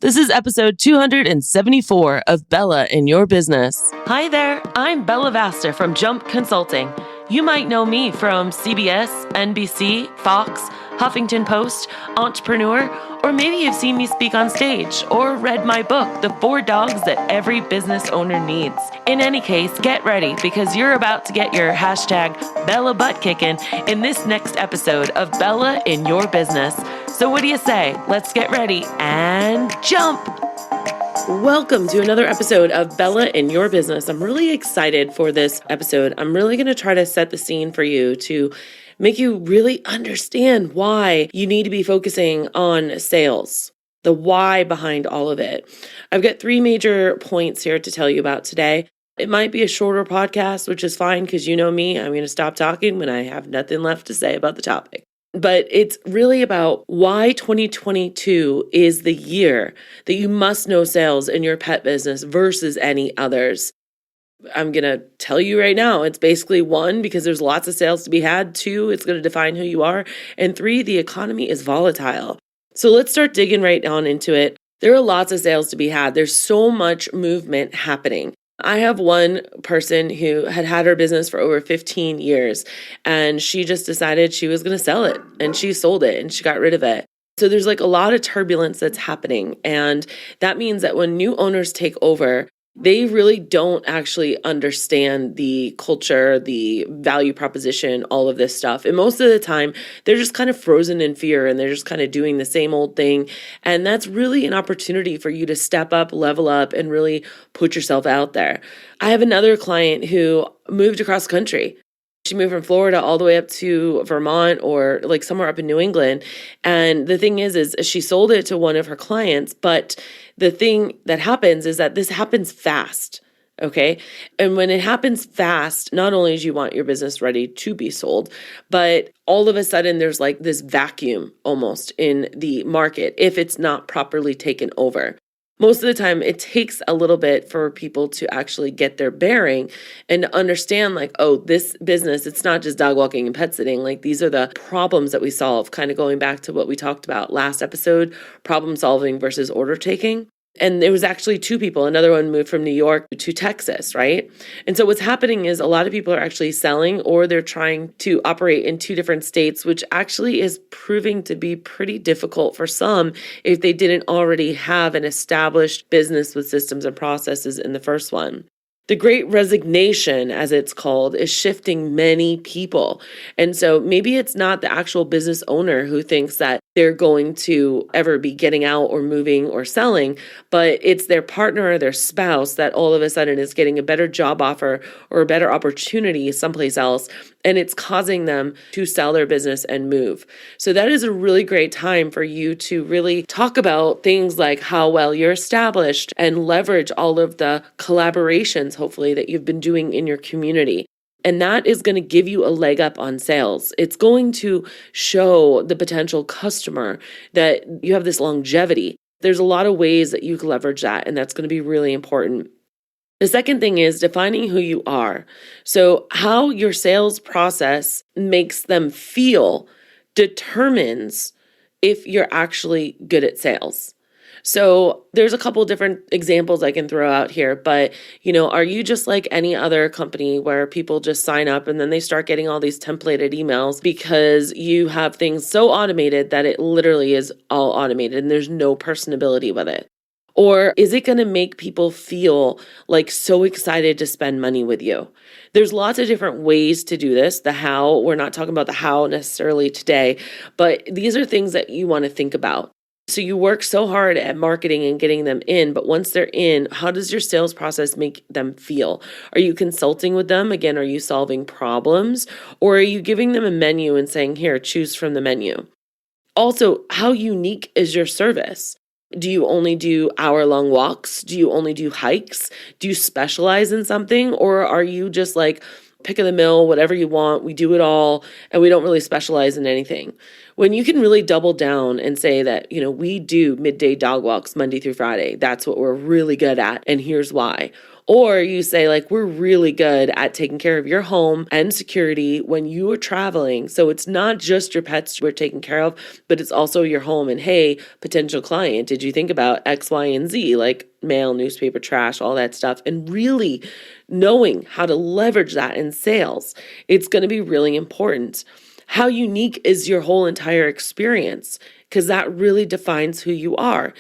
This is episode 274 of Bella in Your Business. Hi there, I'm Bella Vasta from Jump Consulting. You might know me from CBS, NBC, Fox, Huffington Post, Entrepreneur, or maybe you've seen me speak on stage or read my book, The 4 Dogs That Every Business Owner Needs. In any case, get ready because you're about to get your hashtag Bella butt kicking in this next episode of Bella in Your Business. So what do you say? Let's get ready and jump! Welcome to another episode of Bella in Your Business. I'm really excited for this episode. I'm really going to try to set the scene for you to make you really understand why you need to be focusing on sales, the why behind all of it. I've got 3 major points here to tell you about today. It might be a shorter podcast, which is fine because you know me, I'm going to stop talking when I have nothing left to say about the topic. But it's really about why 2022 is the year that you must know sales in your pet business versus any others. I'm going to tell you right now, it's basically 1, because there's lots of sales to be had. 2, it's going to define who you are. And 3, the economy is volatile. So let's start digging right on into it. There are lots of sales to be had. There's so much movement happening. I have one person who had her business for over 15 years, and she just decided she was going to sell it, and she sold it, and she got rid of it. So there's like a lot of turbulence that's happening, and that means that when new owners take over, they really don't actually understand the culture, the value proposition, all of this stuff. And most of the time, they're just kind of frozen in fear and they're just kind of doing the same old thing. And that's really an opportunity for you to step up, level up, and really put yourself out there. I have another client who moved across country. She moved from Florida all the way up to Vermont or like somewhere up in New England. And the thing is she sold it to one of her clients. But the thing that happens is that this happens fast. Okay. And when it happens fast, not only do you want your business ready to be sold, but all of a sudden there's like this vacuum almost in the market if it's not properly taken over. Most of the time, it takes a little bit for people to actually get their bearing and understand like, oh, this business, it's not just dog walking and pet sitting. Like these are the problems that we solve, kind of going back to what we talked about last episode, problem solving versus order taking. And there was actually 2 people. Another one moved from New York to Texas, right? And so what's happening is a lot of people are actually selling or they're trying to operate in 2 different states, which actually is proving to be pretty difficult for some if they didn't already have an established business with systems and processes in the first one. The Great Resignation, as it's called, is shifting many people. And so maybe it's not the actual business owner who thinks that they're going to ever be getting out or moving or selling, but it's their partner or their spouse that all of a sudden is getting a better job offer or a better opportunity someplace else. And it's causing them to sell their business and move. So that is a really great time for you to really talk about things like how well you're established and leverage all of the collaborations, hopefully, that you've been doing in your community. And that is going to give you a leg up on sales. It's going to show the potential customer that you have this longevity. There's a lot of ways that you can leverage that, and that's going to be really important. The second thing is defining who you are. So how your sales process makes them feel determines if you're actually good at sales. So there's a couple different examples I can throw out here, but are you just like any other company where people just sign up and then they start getting all these templated emails because you have things so automated that it literally is all automated and there's no personability with it? Or is it going to make people feel like so excited to spend money with you? There's lots of different ways to do this. The how, we're not talking about the how necessarily today, but these are things that you want to think about. So you work so hard at marketing and getting them in, but once they're in, how does your sales process make them feel? Are you consulting with them? Again, are you solving problems? Or are you giving them a menu and saying, here, choose from the menu? Also, how unique is your service? Do you only do hour-long walks? Do you only do hikes? Do you specialize in something? Or are you just like pick of the mill, whatever you want, we do it all, and we don't really specialize in anything? When you can really double down and say that, we do midday dog walks Monday through Friday. That's what we're really good at. And here's why. Or you say, like, we're really good at taking care of your home and security when you are traveling. So it's not just your pets we're taking care of, but it's also your home. And hey, potential client, did you think about X, Y, and Z, like mail, newspaper, trash, all that stuff? And really knowing how to leverage that in sales, it's going to be really important. How unique is your whole entire experience? Because that really defines who you are.